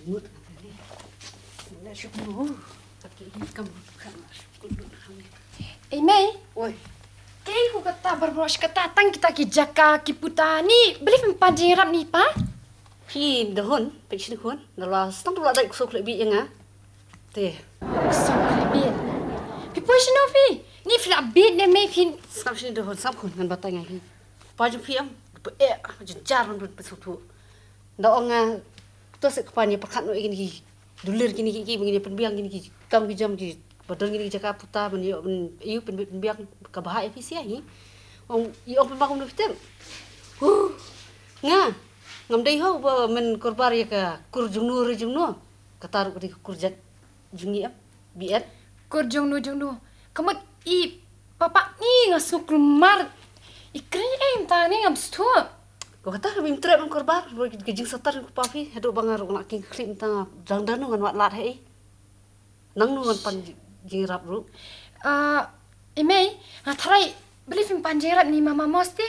Jemut ni. Nak syukur. Tapi ini kamu bukan syukur kami. May. Oi. Kaya ko kata berbros kata tang kita ki jaka ki puta ni beli pancing rap ni pa. Pi dahon, pecin kuan. Dalam setang tu ada kusuk lebih yang ah. Teh. So lebih. Pi push no pi. Ni flap bit ne may pin. Sam sini dahon sam kun kan batang ni. Paju piam. Jejar man besutu. Daong tu sekapanya perkat no gini dulir gini begini penbiang gini kam jam gini badon gini jaka puta men iu penbiang kabahaya pisi ai. Ong iong pembangum no fitem. Nga ngam dei ho ba men korbar ya ka kur jungnu kataru di kurjat jungi ap biat Kur jong no. Kamu i papa ni ngasuk lumar. Ikren ta ni ngam stu. Ko kata kami trep man korbar gejing satar ko papi hadu bangar nak king klim ta dang ngan wat lat hei. Nang nu ngan pan jingrap ru. May, tharai beli pancing rap ni mama moste.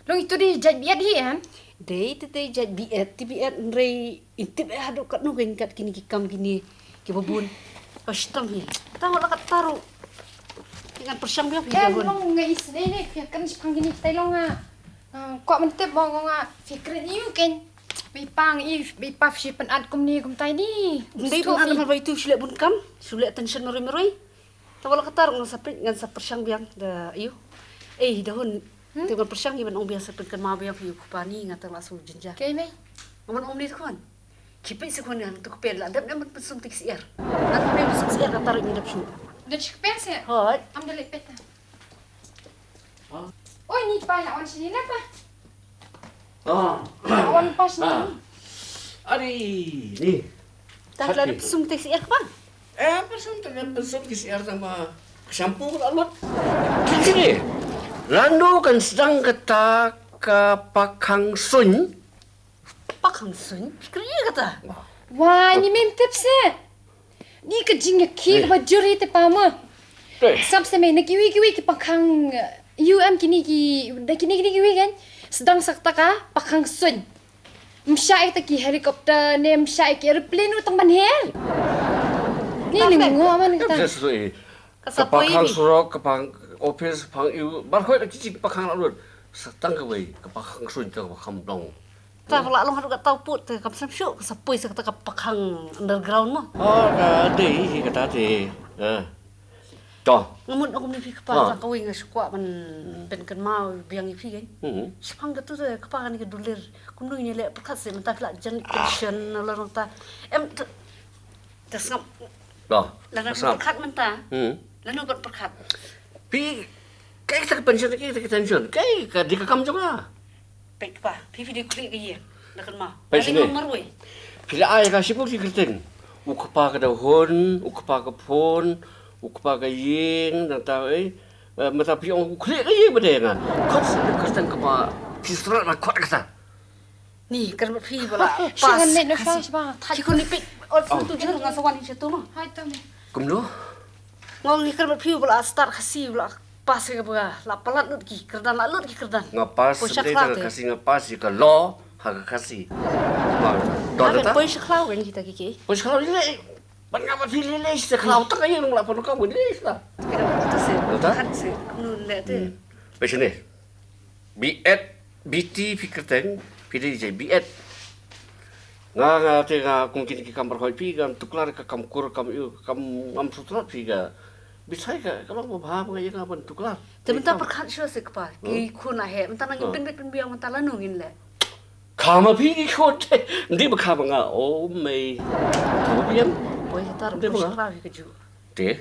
Long itu di jat biat hi em. Dei te jat biat ti biat rei intip hadu kat nu gen kat kini kam gini ki babun. Pastam hi. Tahu lah kat taru. Dengan persyam dia Em long ngai isne ni pia kan sipang gini tai long kok mentep bong fikret ni ken. Bipang bipaf si penat kum ni kum tai ni. Dei pun ada mal itu sulit bun kam, sulit tension meroi. Tahu lah kat taru ngan sapit ngan sa persyam biang da iu. Dahon dengan persyam giban ong biasa penkan ma biang pi kupani ngan tang lasu jenja. Kay may. Ngaman om ni tuan. Cipit sekon yang tu kupel lah. Dap naman pesum tik siar. Aku ni pesum siar kat taru ni dap su. Dah cukup se. Hot. Am dah lepet. Oh ni pa nak on sini apa? On pas ni. Ari, ni. Tak ada pesum tik siar kapan? Pesum kisiar sama shampoo alat. Kini, Randu kan sedang kata ke Pakang Sun. Pakang sun? Kaya kata. Wah, ni mem tips se. Ni ke jing ki ba juri te pa mo. Sab se me na kiwi ki pakang kini kiwi kan. Sedang sakta ka pakang sun. Msya ta ki helikopter ne msya ki aeroplane utang banhel. Ni lingo man kata. Sesuai. Pakang Surok, Pakang Office, Pakang Iu. Barhoi lagi cik Pakang Alut. Sedang ke wei ke Pakang Sun ke Pakang Dong. Tak pula long hadu kat tau put te kam syuk sapoi sa kata pakang underground mo. Dei kata dei. Toh. Ngamun aku ni pi kapa sa kawing sukwa man ben kan mau biang ipi kan. Sipang gatu te kapa ni ke dulir. Kum nu ni le perkat se mentah la jan tension la rong ta. Em ta sap. Toh. La perkat mentah. La nu perkat. Pi kai tak pension kai tak tension. Kai ka di kam juga. Baik pa, pi video klik ke ye. Dah kan ma. Baik sini. Marwai. Bila ai ka sibuk di kerten. Ukpa ka dahon, ukpa ka phone, ukpa ka ying dan tahu mata pi ong klik ke ye bedeng. Kau kerten ka ma pisrat ma kuat kata. Ni kan pi bala. Jangan net na flash ba. Ki ko ni pik. Tu jer ngan sawan ni tu mo. Hai tu. Kumno? Ngong ni kan pi bala start khasi bala. Pas ke ba la palat lut ki kerdan la lut ki kerdan Ngapas sebenarnya kasih ngapas ka lo hak kasih. Tapi poi seklau kan kita kiki. Poi kalau ini ban ngapa pilih le seklau tak ayo ngla pon kamu ni lah. Kira kita se. Kan se nun le te. Pesene. Biti fikirten pilih je biet. Nga te nga mungkin ki kamar hoi pi kan tuklar ka kamkur kam am sutrat pi ga. Bisa ke kalau mau paham ke yang apa tuklar. Tementah perkat syo se kapa. Ki ku na he, mentah nang ben biang mentah la nungin le. Kama pi ki khot. Ndi ba kama nga o mai. Kama piam. Poi kita ru seklau ke ju. Te.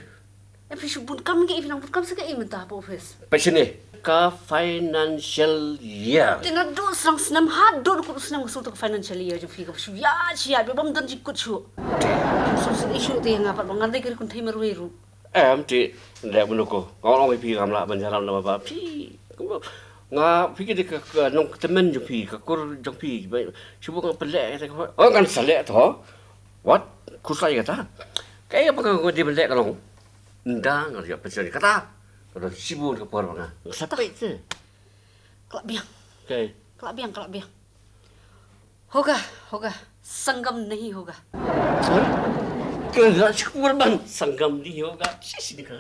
Pi subun kam ke ifnang kam se ke mentah po office. Pesene ka financial year. Tina do sang senam had do ku senam su to financial year ju fi ka su ya sia be bam dan jikut su. Su isu te ngapa bangar de kir kun thai maru ru. Em ti le bunuko. Ngong ong pi kam la ban jaram la ba pi. Nga pi ke nong temen ju pi ka kur jong pi. Sibu ka pelek ta ko. Oh kan salek to. What? Kusai kata. Kaya apa ka di pelek ka long. Nda ngar ya pension kata. Kalau sibu ka por banga. Sampai tu. Kelak biang. Okay. Kelak biang. होगा संगम नहीं होगा Kurban sanggam ni yoga. Sini ka.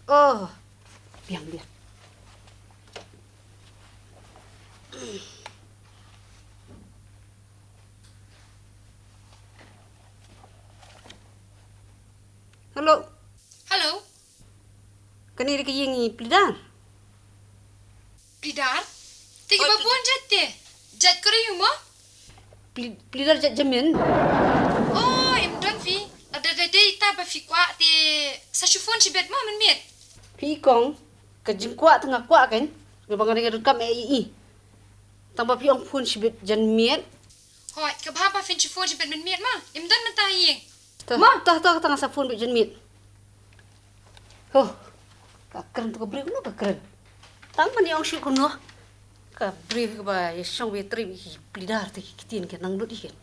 Oh, biang. Halo, Halo, kaniri ka yingi plidar? Pidar? Tiga babuan jat deh. Jat kau riu mo? Plidar jat jamin? Oh, don fi. Ada ita ba fi kwa ti sa shufon si bet mo man miet. Pi kong, ka jingkwa tengah kwa kan? Ngabang nga rekam i. Tambah pi ong pun sibit jan miet. Hoi, ka ba fin shufon si bet man miet ma? Don man ta yeng. Tah tengah sa pun bit jan miet. Oh, ka keren tu ka beri kuno ka keren. Tang man yang syuk kuno. Ka beri ka ba yesong be tri plidar ti kitin ke nang dut ikan.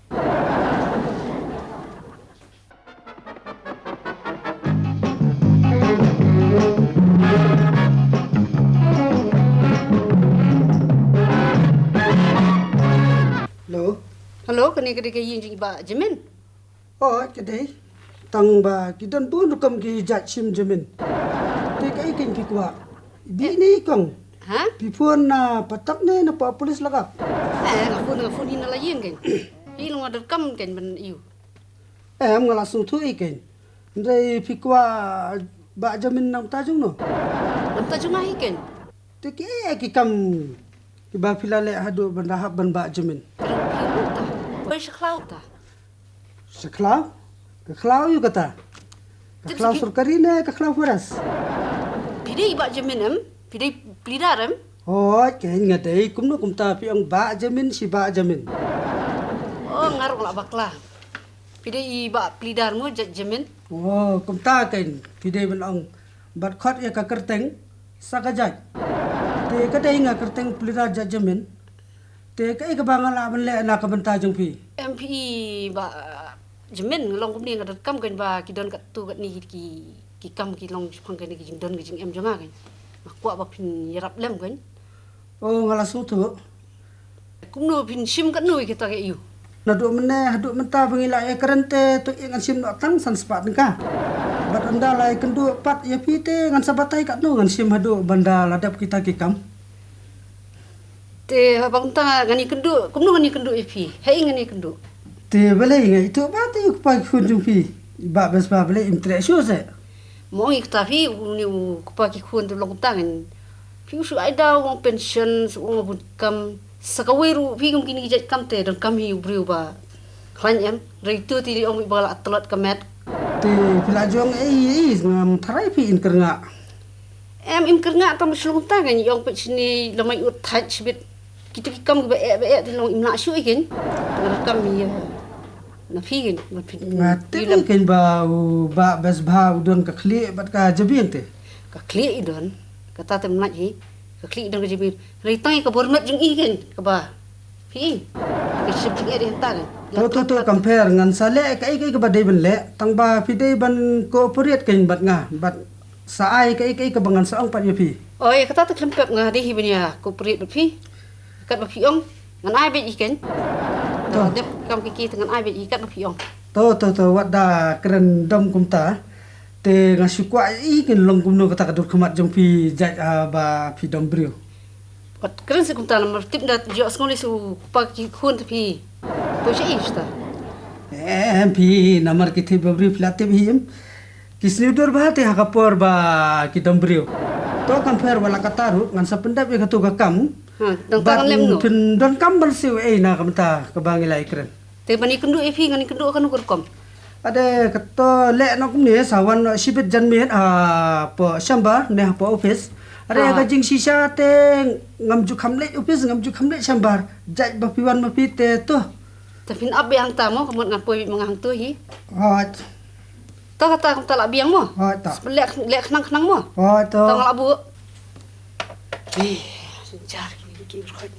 Halo, kani kadi ka yin ba jamin? Oh, kedai. Tang ba kidan pun rukam ki jat sim jamin. Te kai kin ki kwa. Bini kong. Ha? Pipun na patak ne na pa polis lagap. Ngafun hina la yin kan. Hi long ada kam kan ben iu. Am ngala sung thu iken. Ndai pikwa ba jamin nam tajung no. Lam ta juma hi kan. Te ki kam ki ba filale hadu ban rahab ban ba jamin. Pero hi ta. Pai seklau ta. Seklau? Keklau yu kata. Keklau surkari ne keklau faras. Pidai ba jamin em? Pidai plidar em? Oh, kain ngadai kumno kumta pi ang ba jamin si ba jamin. Oh, ngarok la bakla. Pidai ba plidar mo jamin? Oh, kumta kain pidai ban ang bat khot ya ka kerteng sakajaj. Te kadai nga kerteng plidar jamin. Te kai ka bangala ban le na ka banta jong pi. MP ba jamin long kum ni nga kam kan ba ki don kat tu kat ni ki kam ki long phang kan ki jing don ki jing em jonga kan. Kwa ba pin yarap lem kan. Oh, ngala su tu. Kum no pin sim kat noi kita ke iu. Na do mene hadu menta bangila ya kerente tu ingan sim no tang san spat ka. Bat anda lai kendu pat ya pite ngan sabatai kat no ngan sim hadu banda ladap kita ki kam. Te abang ta ngani kendu, kum no ngani kendu ipi. Hai ngani kendu. Te bale ngai itu ba te ku pa khun jung pi. Ba besba bale imtre shu se. Mo ngi ta fi ni ku pa ki khun tu long tangan. Fi su ai da wong pension su wong bun kam sakawiru fi kum kini jat kam te don kam hi briu ba. Klan em rei tu ti ong ba la atlat kamet. Te pila jong ngam tharai pi in kernga. Em im kernga tam slung tangan yong pe sini lamai ut touch bit. Kita ki kam ba ti long im na shu ikin. Dengan kam hi na fi gin na fi. Te ken ba besba udon ka khli bat ka jabin te. Ka kli idon kata tem nak hi ka kli idon ka jibin rei tai ka bormat jung ikin ka ba fi ka sip jing eri hentan To compare ngan sale kai ka ba dei ban le tang ba fi dei ban cooperate ken bat nga bat sa ai kai ka bangan sa ang pat ya pi. oi kata tu klempep nga di hi banya ko prit ba fi kat ba fi ong ngan ai bet ikin to dep kam ki dengan ai bet ikat ba fi ong To wat da keren dom kumta te ngasukwa ikin long kumno kata kadur khamat jong pi jaj ba fi dom brio. Wat keren se kumta lam tip da jo skoli su pa ki khun tu fi to shi ista MP namar ki thi babri flate bhim kisni dor ba te hakapor ba ki dom brio. To compare wala kataru ngan sa pendap ya katu ka kam. ha dang tangan lem no Pin don kam bal siu na kamta ka bangilai keren. te bani kendu e fi ngani kendu kan ukur kom Ada kata lek nak ni sawan sibit janmian po shamba ne po office. Ada ka jing sisa te ngamju khamle office ngamju khamle shambar jaj ba piwan ma pite to. te fin ab yang ta mo kamut ngapoi mangang tu hi Hot. ta kata kum ta la biang mo Hot ta. lek khnang mo Hot to. ta ngala bu jar ki khoi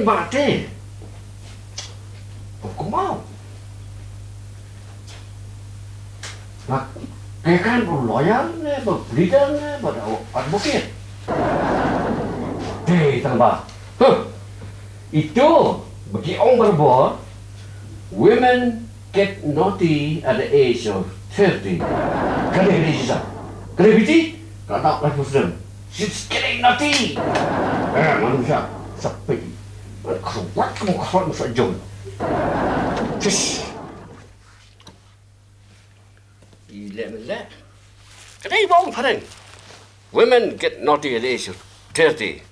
yang bate. Aku mau. Nah, kan lawyer ne, leader ne, advocate. Tambah. Itu bagi orang berbuat, women get naughty at the age of 30. Kena sisa. Kena Biti? Kau tak life wisdom. She's getting naughty. Manusia sampai keruat kamu keruat masuk jom. Cis. Melek. Kena ibu orang padang. Women get naughty at the age of 30.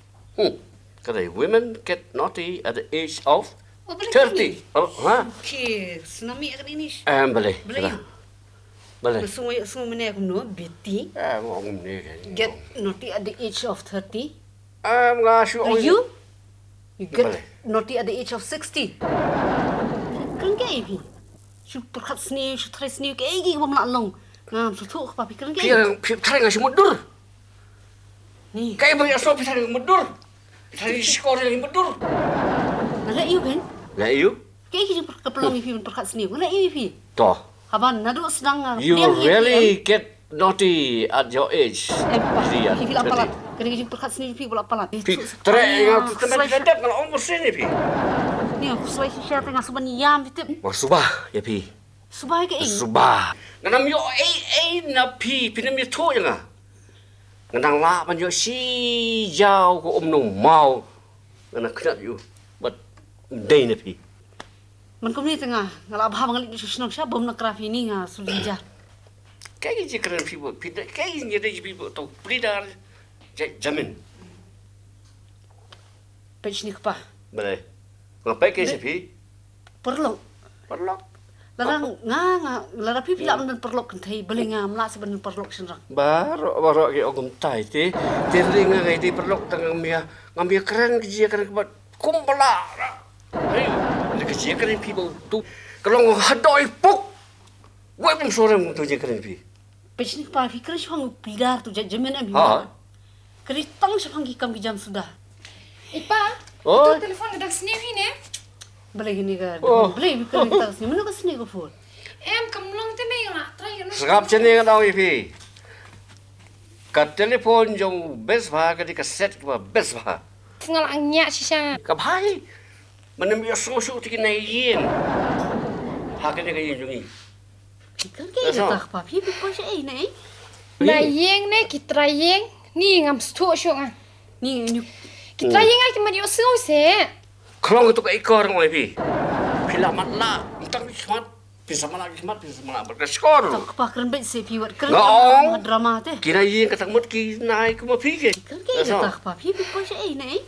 Kena women get naughty at the age of 30. Oh, ha? Okay, tsunami akan ini. Boleh. Boleh. Boleh. Semua mana aku know Biti Orang ni kan. get naughty at the age of 30. Ngasih orang. You get Boleh. naughty at the age of 60. Kan kaya ni. Su perkat seni, su try seni kaya gini kamu nak long. Ngam su tu apa pikiran kaya. Pihak tarik ngasih mundur. Ni. Kayak banyak soal pihak tarik mundur. Tarik skor yang mundur. Nak you kan? Nah, you? Kaya gini kepelong ipi perkat seni. Nak you ipi. Toh. Haban nado sedang. You really get naughty at your age. Ipi lapalat. Kena gini perkat seni ipi lapalat. Tarik yang teman sedap kalau orang bersih ni pi. Ni aku selai siapa tengah suban yam itu. Maksubah ya pi. Subah ke ini. Subah. Nganam yo na pi pinam yo tu yang ah. Nganang la man yo si jauh ko nung mau. Nganang kena yo. But day na pi. Man kau ni tengah ngalap bah mengalir senang siapa bom nak krafi ni ngah sulinja. Kayak je keren people. Kayak je dia people tu pelidar jamin. Pech ni kepah. Boleh. Ngapai ke pi? Perlu. Perlu. Larang lara pipi lak men perlu kentai beli ngam lak seben perlu senang. Baru ke ogum tai te. Terling ngai di perlu tang ngambil keren kerja keren kebat kumpala. Hei, le kerja keren people tu. Kalau hadoi puk. Wei pun sorang tu je keren pi. Pech ni kepah fikir siang pelidar tu jamin am. Ha. Keri tang siang kikam kijam sudah. Ipa, Oh. itu telefon dedak sini ni. Beli gini kan. Oh. Beli fikir kita sini. Mana ke sini ke phone? Kamulong te may nga try kan. Sekap cini kan tahu pi. Kat telefon jong besbha ka di kaset ka besbha. Ngal ang nya siya. Ka bhai. Manam yo so tikin na yin. Ha ka ni ka yin jongi. Fikir ke kita kepah pipi pun saya ni. Na yeng ne kitrayeng ni ngam stu syo nga. Ni Kitrayeng ay kimadi usaw se. Kelong itu ka ikor ngoi pi. Pila matla. Entang khmat. Bisa mana khmat bisa mana berkeskor. tak kepah keren baik saya piwat keren. Ngong. Drama teh. Kira yin ka tangmut ki nai ku ma pi ke. Fikir ke kita kepah pipi pun saya ni.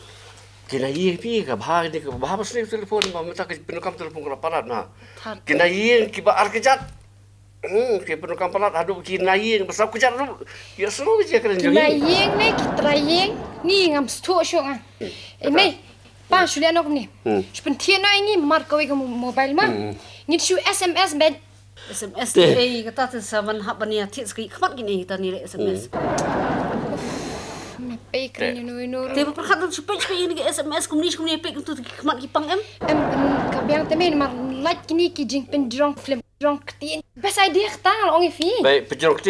Kina yin pi ka bha ni ka bha pas ni telefon ma mata ka pinukam telefon ka parat na. Thar. Kina yin ki ba ar kejat. Ki pinukam parat adu kina yin besap kejat ru. Ya semua je keren jongi. Kitrayeng ne kitrayeng ni ngam stu syo nga. May pa shuli anok ni. Spen tieno ini marka we ka mobile ma. Ngit shu SMS bed. SMS eh kata tu saban hak bania tit sekali kemat gini kita ni SMS. Me pe kren no. Tapi perkat tu supaya ini SMS kumni pek tu kemat kipang em. Kabyang te may mar like kini ki jing pen drunk film drunk tin. Best idea ta ong fi. Baik, penjeruk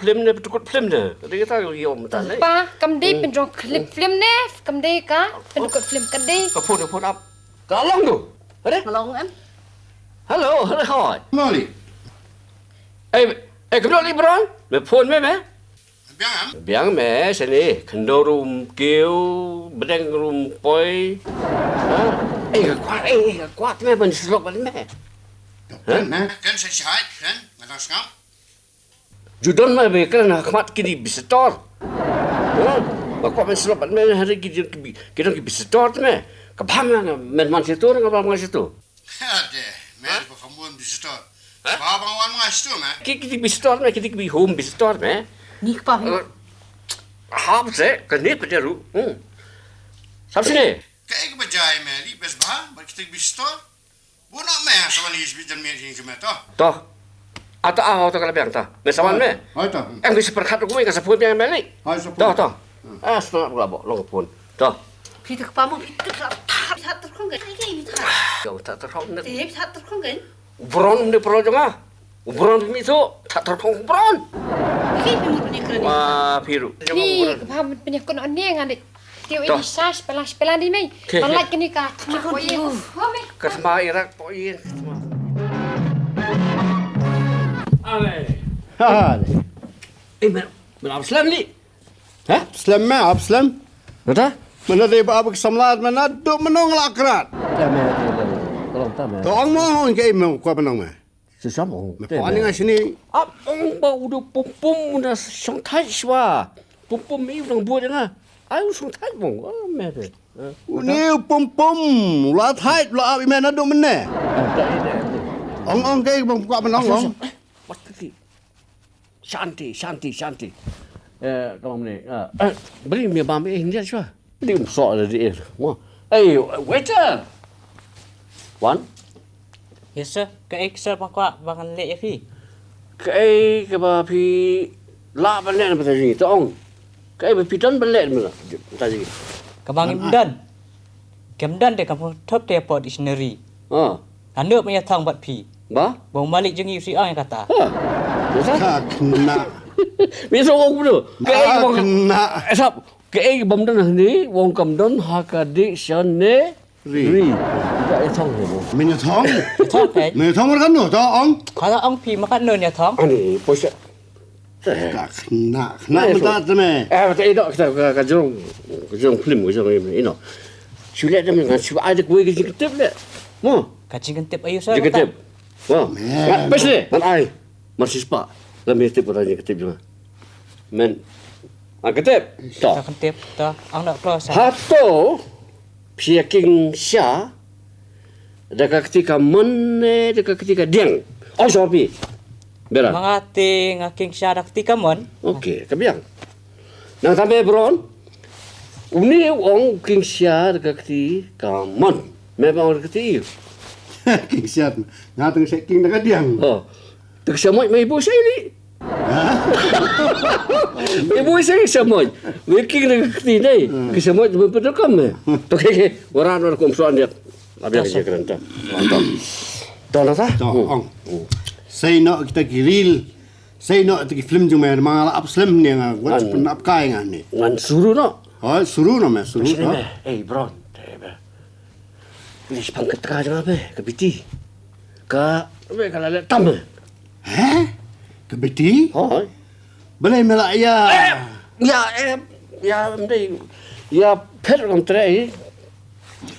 film ni, betul film ni. Tadi kita yo mata ni. Pa kam day pen drunk clip film ne kam day ka pen film ka day. Phone up. Kalong tu. Ada? Ngalong em. Hello, hi. Mali. Kena libran? Me phone me me? Biang Biang me sini. Kendo room kêu, bedeng room poi. Kuat me ben selok balik me. kan kan saya kan ngadang skam. Judon me be kan khmat kini visitor. Kuat ben selok balik me hari kita visitor tu me. Kabang men man situ dengan bang situ. Ada, mer på kamun visitor. Babang wan ngas tu me. Kita visitor me, kita home visitor me. Ni kepah Hab se, kanit pejaru. Sampai sini. Kayak ke bajai me li besbha, bar kita visitor. Buno me sawan his bijan me hing me to. Toh. Atau atau kalau biang toh. Mesawan me. Hai to. Bisa perkat aku kasih pun biang me li. Hai so. Toh. Setengah berapa? Long pun. Toh. Kita kepah mau kita tak tak terkong kan? Ini tak. Kau tak terkong nak. Tak terkong kan? Ubron ni pro jangan. Ubron ni tu tak terkong ubron. Ini pemur ni keren. Wah, piru. Ni paham penyakit nak ni yang ada. Tio ini sas pelan di mai. Malat kini ka. Kau ye. Kesma Irak poin. Ale. Men Abslam ni. Ha? Abslam me, Abslam. Betul? Mana dia buat kesamlat, mana duk menong lakrat. Tolong tak me. Tong mohon ke imam kau menong me. Sesama. Kau ni ngai sini. Abang bau udah pum udah song tai swa. Pum ni udah buat jangan. Ayo song tai bong. Me tu. Ni pum la thai la abi mana duk mene. Ong ke kau menong ong. Pasti. Shanti. Kamu ni. Beri mi bam ini dia swa. Dia sok ada dia. Wah. Hey, waiter. One. Yes sir, cái sir bằng qua bằng lệ phi. Cái bà phi lạ bên lệ là cái gì tao cái bà phi trấn bên lệ mà là gì Cái bằng im đơn để kamu thấp để po dictionary. Kan nước punya thang buat phi. Ba? Bang Malik jengi si ang kata. Tak kena. Bisa orang betul. Cái bang kena. Sap cái bom đơn này bang cầm đơn haka dictionary. Cái thong này bang. Minyak thong. Thong cái. Minyak thong kan tu, tu ong. Kalau ang phi makan nun ya thong. Ani posya. Tak kena. Kena betul tu me. Betul itu kita kajong film kajong ini. Ino. Sulit dah dengan siapa ada kue kecil ketep le. Mo. Kacing kentip ayu sir. Ketep. Wah. Pas le. Man ai. Masih spa. Lambi ketep orang ketep juga. Men. Ketep. Tak kentip, tak. Ang nak keluar sir. Hato piaking sya dekat ketika men dekat ketika diang. Oh sopi. Bera. Mangati ngaking siya ketika mon. Okey, kebiang. Nang sampai bron. Uni ong king sya dekat ketika men. Memang dekat itu. King siat. Ngateng sek king dekat diang. Oh. Dekat semut mai ibu saya ni. Ibu saya semut. King dekat ketika ni. Ke semut betul kamu. Okey, orang kumsuan dia. Abang kerja kerana. Tahu tak? Tu ong. Saya nak kita giril. Saya nak kita film cuma mangal Abslam ni ngah. Gua pun nak kai ngah ni. Ngan suruh no. Oh, suruh nama suruh. Bro. Ini sepang ketika jangan be, ke Biti. Ke kalau lihat tam. Ke Biti? Oh. Boleh melak ya. Ya mesti ya pet orang terai.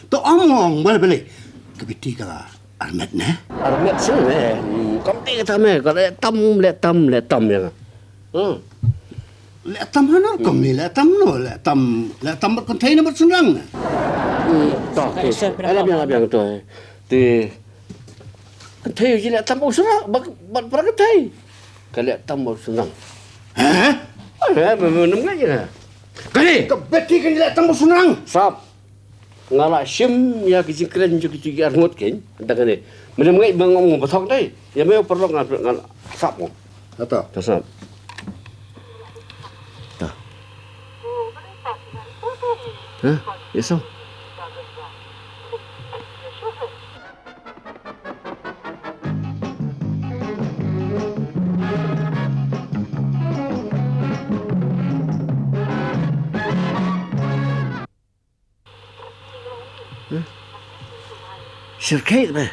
Tu ong boleh. Ke Biti kala Ahmed ne. Armet sini. Kamu tiga tam lihat tam ya. Lek tam mana kau ni? Lek tam berkontainer bersenang. Tak. Alam tu. Di kontainer je lihat tam bersenang. Berapa kontainer? Kalau lihat tam bersenang. Memang aja. Kali. Ke Biti kan lek tam bersenang. Sap. Ngala sim ya kecil keren juga kecil armut kan. Dengan ni. Mengenai bangong betok dai. Ya memang perlu ngal sap mo. Atau? Sap. Dah. Ya so. Sirkait ba?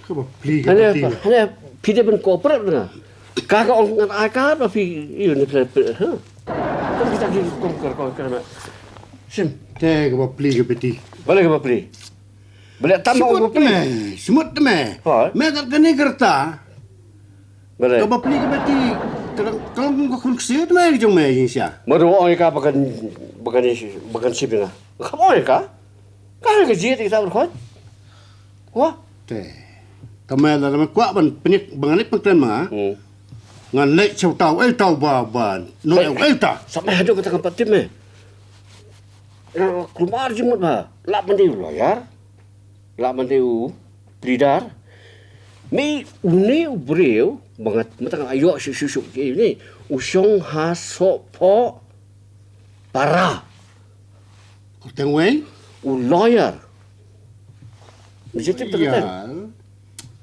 Kau beli ke Hanya Biti? hanya pide ben koper na. Kakak orang akar ba fi iyo ni kle. Kau kita pergi kongkar na. Sim. Teh kau beli ke Biti? Boleh ke beli? Boleh tambah Semut apa beli? Semut me. Ha? Me tak kena kereta. Boleh. Kau beli ke Biti? Kalau kau kun kesiut me jom me insya. Madu orang ka bagan sip na. Kamu orang ka? Kau ke jiat kita berkhot? Wah. Teh. Kami dah kami kuat penyek banganik pengklan mah. Ngan lek chau tau ba. No ta. Sampai ada kata tempat tim me. Keluar jemut ba. Lap mendiu layar. Lap mendiu lidar. Mi uni breu banget matang ayo susu ini usong haso po para. Kau tengok lawyer. Macam tu betul kan?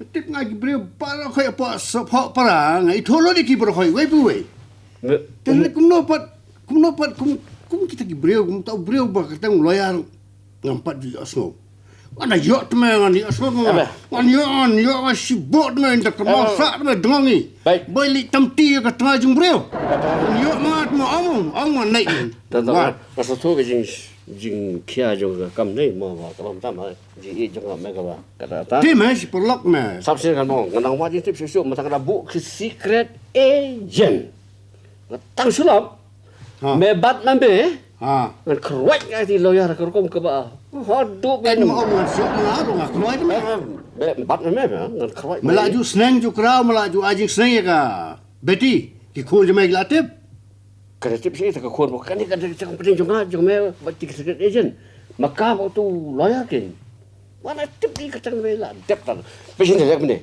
Tip ngaji beliau para kau apa sepak perang itu lo di kibur kau wei bu wei. Dan kum kita beliau kum tahu beliau bah kata lawyer ngampat di asno. Mana yok teman di asno mana yok sibuk teman tak masak teman dengang ni. Boleh tamti ke tengah jung beliau. Yok mat mau amon naik. Tentang masa tu ke jing kia jung kam ni mau kalau sama jing jung mereka bah kata. Dia masih perlok mah. Sampai kan mau nganang wajib tip susu mata kena book secret agent. Tang sulap. Mebat nambe. Kan keruat ngai lawyer kerukom ke ba. Hadup Kan mau masuk mengaruh ngak keluar tu mah. Mebat nambe kan keruat. Melaju senang ju kerau melaju ajing senang ya ka. Betty, kikul je mai latip. Kena tip sini tak kuat bukan ni kan cakap penting juga me bati secret agent. Maka waktu lawyer kan. Mana tip ni kata mela tip tak. Pasal ni lek ni.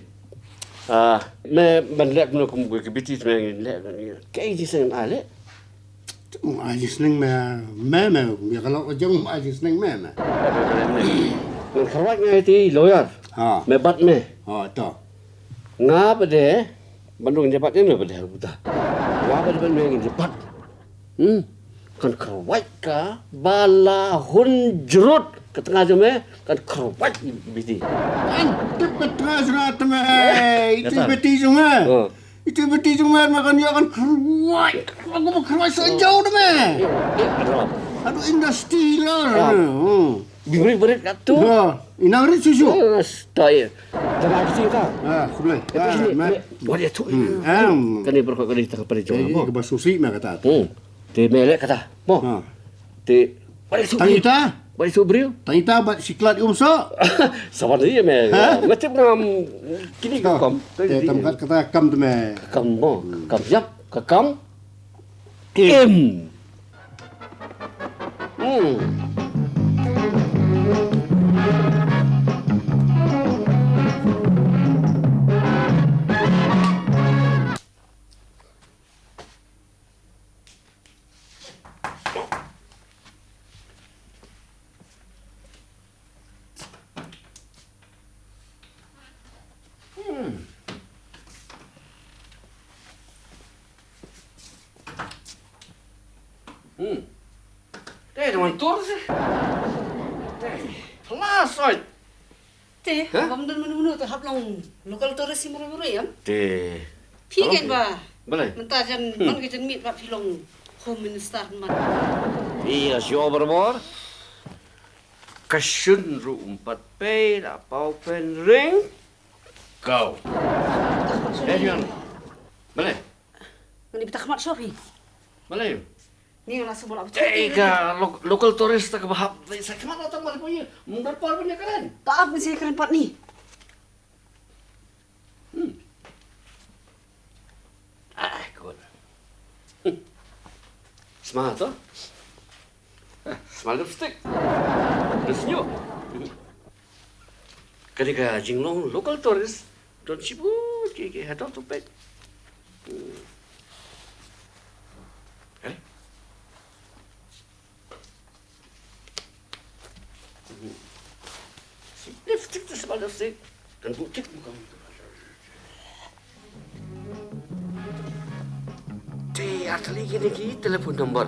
Me lek no kum ke biti me lek ke sen ale. Ajing senang mah ya kalau jeng ajing senang mah. Ngan keruat ngai ti lawyer. Me bat me. Tu. Ngapa deh? Bandung cepat ni pada buta. Ngapa deh bandung cepat? Kan keruat ka bala hun jerut ke tengah jeme kan keruat biti. Antep ke tengah serat mah. Itu beti sungai. Itu beti sungai makan dia kan keruat. Aku keruat sejauh tu mah. Aduh industri lah. Berit kat tu. Inang rit susu. Stay. Jangan kecil ka. Boleh. Boleh tu. Kan ni berkau kali tak pada jom. Ke basusi mah kata. Te melek kata. Mo. Te boleh tu. Tangita. Boleh tu beriu. Tangita bat siklat umso. Sama dia me. Macam ngam kini ke kam. Tempat kata kam tu mah. Kam mo. Kam siap ke kam. M. Teman tur sih. Pelas oi. Teh, abang dan menu tu hap long lokal tourist si murah ya. Te. Pigen ba. Boleh. Mentah jan man ke jan meet ba filong home minister man. Iya, siapa berbor? Kasun ru 4 pe la pau pen ring. Go. Jangan. Boleh. Ni bitak mat sofi. Boleh. Ni langsung bola betul. Tega local tourist tak bahap. Saya kemana tak boleh punya. Mundur par punya kan. Tak apa sih keren pat ni. Good. Smart toh? Smart lipstick. Senyum. Ketika jinglong local tourist don't sibuk ke hatau tu pek. Lipstick tu smart lipstick dan butik bukan. Asli gini telefon nombor.